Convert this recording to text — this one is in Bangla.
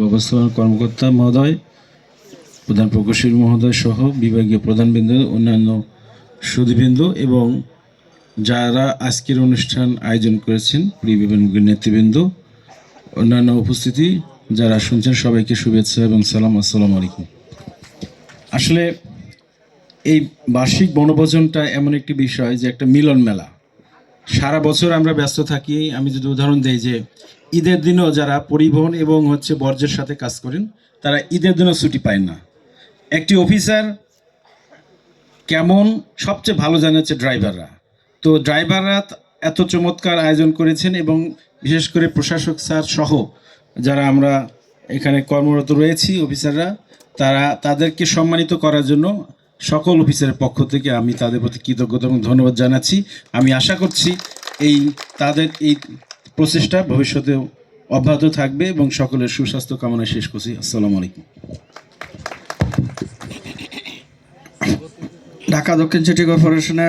ব্যবস্থাপনা কর্মকর্তা মহোদয়, প্রধান প্রকৌশলী মহোদয় সহ বিভাগীয় প্রধানবৃন্দ, অন্যান্য সুধীবৃন্দ এবং যারা আজকের অনুষ্ঠান আয়োজন করেছেন, প্রিয় বিভাগীয় নেতৃবৃন্দ, অন্যান্য উপস্থিতি যারা শুনছেন, সবাইকে শুভেচ্ছা এবং সালাম। আসসালামু আলাইকুম। আসলে এই বার্ষিক বনভোজনটা এমন একটি বিষয় যে একটা মিলন মেলা। সারা বছর আমরা ব্যস্ত থাকি। আমি যদি উদাহরণ দিই যে ঈদের দিনও যারা পরিবহন এবং বর্জ্যের সাথে কাজ করেন, তারা ঈদের দিনও ছুটি পায় না। একটি অফিসার কেমন সবচেয়ে ভালো জানে হচ্ছে ড্রাইভাররা। তো ড্রাইভাররা এত চমৎকার আয়োজন করেছেন এবং বিশেষ করে প্রশাসক স্যার সহ যারা আমরা এখানে কর্মরত রয়েছি অফিসাররা, তাদেরকে সম্মানিত করার জন্য সকল অফিসারের পক্ষ থেকে আমি তাদের প্রতি কৃতজ্ঞতা এবং ধন্যবাদ জানাচ্ছি। আমি আশা করছি তাদের এই প্রচেষ্টা ভবিষ্যতেও অব্যাহত থাকবে এবং সকলের সুস্বাস্থ্য কামনায় শেষ করছি। আসসালামু আলাইকুম। ঢাকা দক্ষিণ সিটি কর্পোরেশনের